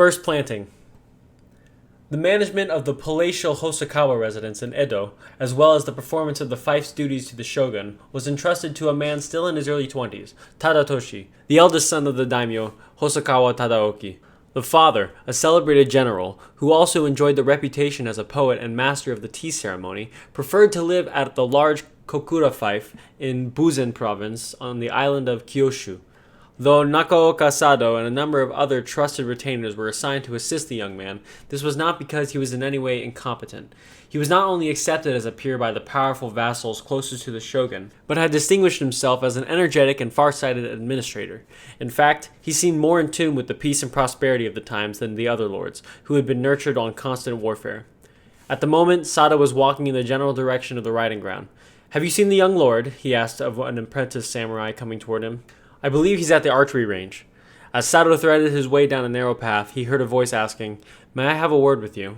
First planting. The management of the palatial Hosokawa residence in Edo, as well as the performance of the fief's duties to the shogun, was entrusted to a man still in his early 20s, Tadatoshi, the eldest son of the daimyo, Hosokawa Tadaoki. The father, a celebrated general, who also enjoyed the reputation as a poet and master of the tea ceremony, preferred to live at the large Kokura fief in Buzen province on the island of Kyushu. Though Nakaoka Sado and a number of other trusted retainers were assigned to assist the young man, this was not because he was in any way incompetent. He was not only accepted as a peer by the powerful vassals closest to the shogun, but had distinguished himself as an energetic and far-sighted administrator. In fact, he seemed more in tune with the peace and prosperity of the times than the other lords, who had been nurtured on constant warfare. At the moment, Sado was walking in the general direction of the riding ground. "Have you seen the young lord?" he asked of an apprentice samurai coming toward him. "I believe he's at the archery range." As Sado threaded his way down a narrow path, he heard a voice asking, "May I have a word with you?"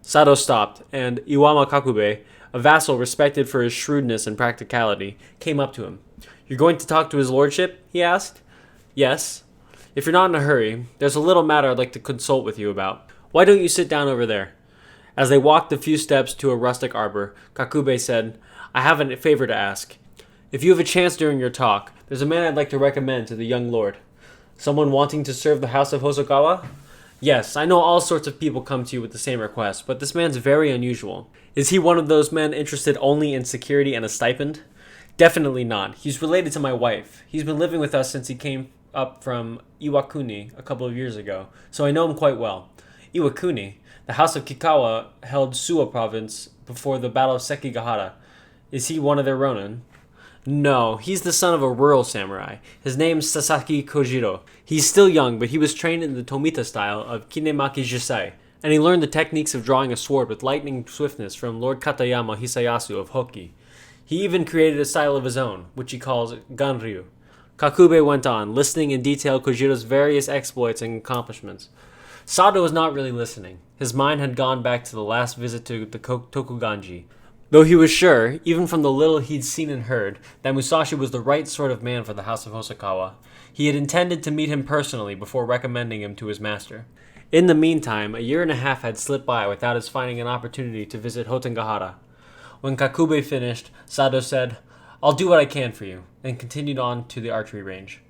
Sado stopped, and Iwama Kakube, a vassal respected for his shrewdness and practicality, came up to him. "You're going to talk to his lordship?" he asked. "Yes." "If you're not in a hurry, there's a little matter I'd like to consult with you about. Why don't you sit down over there?" As they walked a few steps to a rustic arbor, Kakube said, "I have a favor to ask. If you have a chance during your talk, there's a man I'd like to recommend to the young lord." "Someone wanting to serve the house of Hosokawa?" "Yes, I know all sorts of people come to you with the same request, but this man's very unusual." "Is he one of those men interested only in security and a stipend?" "Definitely not. He's related to my wife. He's been living with us since he came up from Iwakuni a couple of years ago, so I know him quite well." "Iwakuni? The house of Kikawa held Suwa province before the Battle of Sekigahara. Is he one of their ronin?" "No, he's the son of a rural samurai. His name's Sasaki Kojiro. He's still young, but he was trained in the Tomita style of Kinemaki Jisai, and he learned the techniques of drawing a sword with lightning swiftness from Lord Katayama Hisayasu of Hoki. He even created a style of his own, which he calls Ganryu." Kakube went on, listening in detail Kojiro's various exploits and accomplishments. Sado was not really listening. His mind had gone back to the last visit to the Tokuganji. Though he was sure, even from the little he'd seen and heard, that Musashi was the right sort of man for the house of Hosokawa, he had intended to meet him personally before recommending him to his master. In the meantime, a year and a half had slipped by without his finding an opportunity to visit Hotengahara. When Kakube finished, Sado said, "I'll do what I can for you," and continued on to the archery range.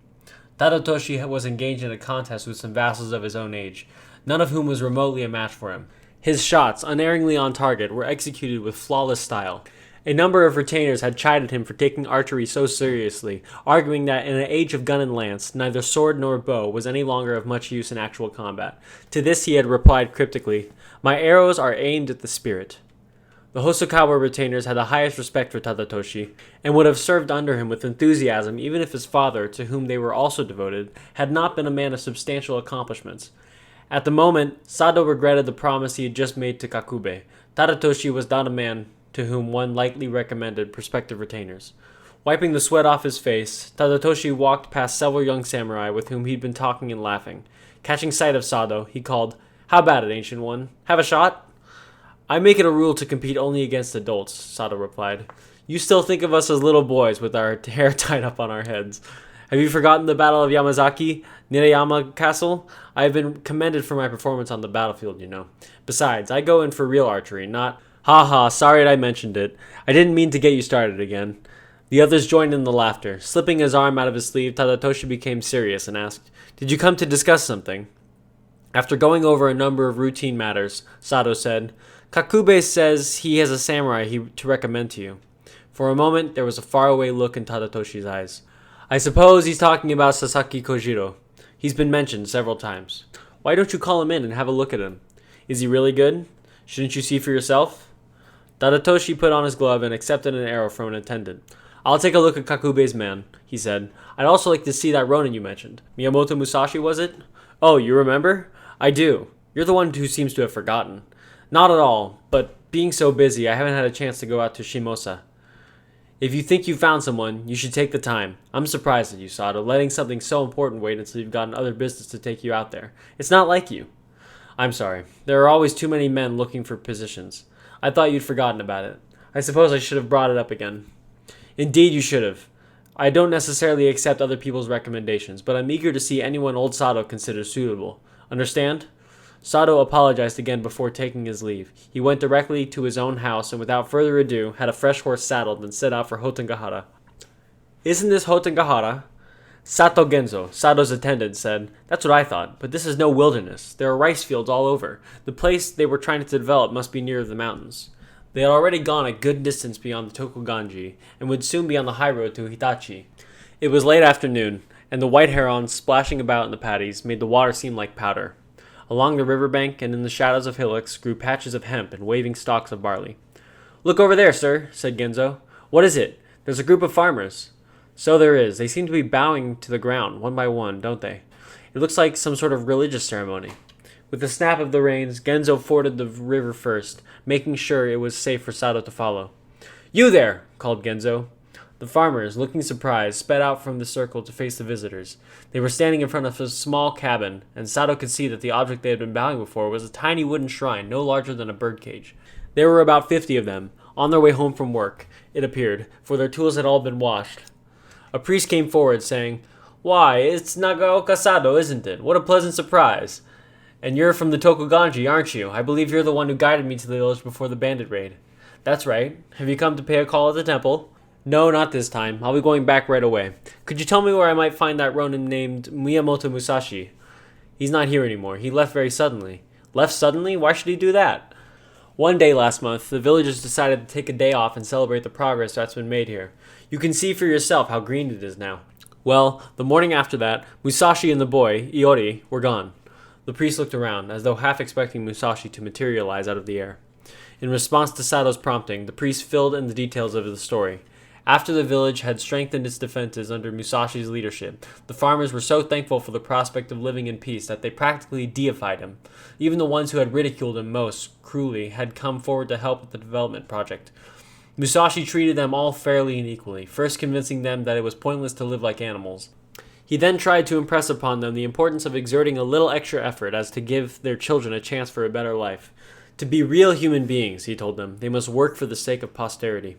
Tadatoshi was engaged in a contest with some vassals of his own age, none of whom was remotely a match for him. His shots, unerringly on target, were executed with flawless style. A number of retainers had chided him for taking archery so seriously, arguing that in an age of gun and lance, neither sword nor bow was any longer of much use in actual combat. To this he had replied cryptically, "My arrows are aimed at the spirit." The Hosokawa retainers had the highest respect for Tadatoshi, and would have served under him with enthusiasm even if his father, to whom they were also devoted, had not been a man of substantial accomplishments. At the moment, Sado regretted the promise he had just made to Kakube. Tadatoshi was not a man to whom one lightly recommended prospective retainers. Wiping the sweat off his face, Tadatoshi walked past several young samurai with whom he'd been talking and laughing. Catching sight of Sado, he called, "How about it, ancient one? Have a shot?" "I make it a rule to compete only against adults," Sado replied. "You still think of us as little boys with our hair tied up on our heads. Have you forgotten the Battle of Yamazaki, Nirayama Castle? I have been commended for my performance on the battlefield, you know. Besides, I go in for real archery, not—" "Ha ha, sorry I mentioned it. I didn't mean to get you started again." The others joined in the laughter. Slipping his arm out of his sleeve, Tadatoshi became serious and asked, "Did you come to discuss something?" After going over a number of routine matters, Sado said, "Kakube says he has a samurai to recommend to you." For a moment, there was a faraway look in Tadatoshi's eyes. "I suppose he's talking about Sasaki Kojiro. He's been mentioned several times." "Why don't you call him in and have a look at him? Is he really good? Shouldn't you see for yourself?" Tadatoshi put on his glove and accepted an arrow from an attendant. "I'll take a look at Kakube's man," he said. "I'd also like to see that ronin you mentioned. Miyamoto Musashi, was it?" "Oh, you remember?" "I do. You're the one who seems to have forgotten." "Not at all, but being so busy, I haven't had a chance to go out to Shimosa." "If you think you found someone, you should take the time. I'm surprised at you, Sado, letting something so important wait until you've gotten other business to take you out there. It's not like you." "I'm sorry. There are always too many men looking for positions. I thought you'd forgotten about it. I suppose I should have brought it up again." "Indeed you should have. I don't necessarily accept other people's recommendations, but I'm eager to see anyone old Sato considers suitable. Understand? Sato apologized again before taking his leave. He went directly to his own house and without further ado had a fresh horse saddled and set out for Hotengahara. Isn't this Hotengahara? Sato Genzo, Sato's attendant, said, That's what I thought, but this is no wilderness. There are rice fields all over. The place they were trying to develop must be near the mountains. They had already gone a good distance beyond the Tokuganji, and would soon be on the high road to Hitachi. It was late afternoon, and the white herons splashing about in the paddies made the water seem like powder. Along the riverbank and in the shadows of hillocks grew patches of hemp and waving stalks of barley. Look over there, sir, said Genzo. What is it? There's a group of farmers. So there is. They seem to be bowing to the ground, one by one, don't they? It looks like some sort of religious ceremony. With the snap of the reins, Genzo forded the river first, making sure it was safe for Sato to follow. You there! Called Genzo. The farmers, looking surprised, sped out from the circle to face the visitors. They were standing in front of a small cabin, and Sato could see that the object they had been bowing before was a tiny wooden shrine no larger than a birdcage. There were about 50 of them, on their way home from work, it appeared, for their tools had all been washed. A priest came forward, saying, Why, it's Nagaoka Sato, isn't it? What a pleasant surprise! And you're from the Tokuganji, aren't you? I believe you're the one who guided me to the village before the bandit raid. That's right. Have you come to pay a call at the temple? No, not this time. I'll be going back right away. Could you tell me where I might find that ronin named Miyamoto Musashi? He's not here anymore. He left very suddenly. Left suddenly? Why should he do that? One day last month, the villagers decided to take a day off and celebrate the progress that's been made here. You can see for yourself how green it is now. Well, the morning after that, Musashi and the boy, Iori, were gone. The priest looked around, as though half expecting Musashi to materialize out of the air. In response to Sato's prompting, the priest filled in the details of the story. After the village had strengthened its defenses under Musashi's leadership, the farmers were so thankful for the prospect of living in peace that they practically deified him. Even the ones who had ridiculed him most cruelly had come forward to help with the development project. Musashi treated them all fairly and equally, first convincing them that it was pointless to live like animals. He then tried to impress upon them the importance of exerting a little extra effort as to give their children a chance for a better life. To be real human beings, he told them, they must work for the sake of posterity.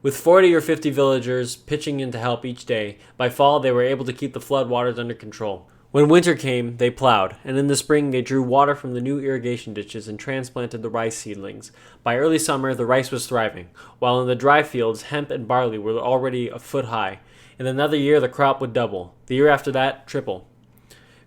With 40 or 50 villagers pitching in to help each day, by fall they were able to keep the flood waters under control. When winter came, they plowed, and in the spring they drew water from the new irrigation ditches and transplanted the rice seedlings. By early summer, the rice was thriving, while in the dry fields, hemp and barley were already a foot high. In another year, the crop would double. The year after that, triple.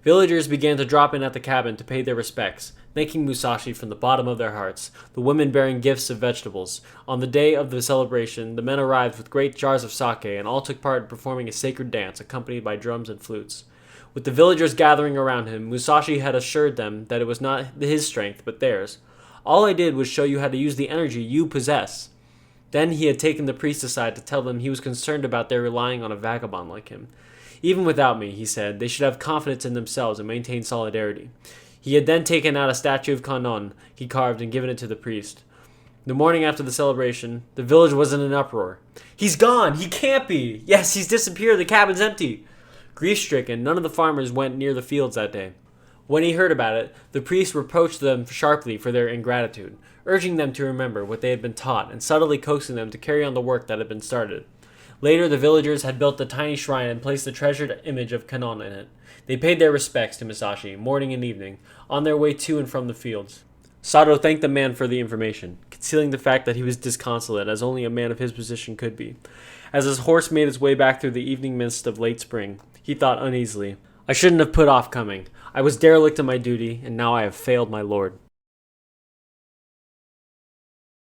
Villagers began to drop in at the cabin to pay their respects, thanking Musashi from the bottom of their hearts, the women bearing gifts of vegetables. On the day of the celebration, the men arrived with great jars of sake and all took part in performing a sacred dance accompanied by drums and flutes. With the villagers gathering around him, Musashi had assured them that it was not his strength, but theirs. All I did was show you how to use the energy you possess. Then he had taken the priest aside to tell them he was concerned about their relying on a vagabond like him. Even without me, he said, they should have confidence in themselves and maintain solidarity. He had then taken out a statue of Kannon he carved and given it to the priest. The morning after the celebration, the village was in an uproar. He's gone! He can't be! Yes, he's disappeared! The cabin's empty! Grief-stricken, none of the farmers went near the fields that day. When he heard about it, the priest reproached them sharply for their ingratitude, urging them to remember what they had been taught and subtly coaxing them to carry on the work that had been started. Later, the villagers had built a tiny shrine and placed the treasured image of Kannon in it. They paid their respects to Musashi, morning and evening, on their way to and from the fields. Sato thanked the man for the information, concealing the fact that he was disconsolate as only a man of his position could be. As his horse made its way back through the evening mist of late spring, he thought uneasily, I shouldn't have put off coming. I was derelict in my duty, and now I have failed my lord.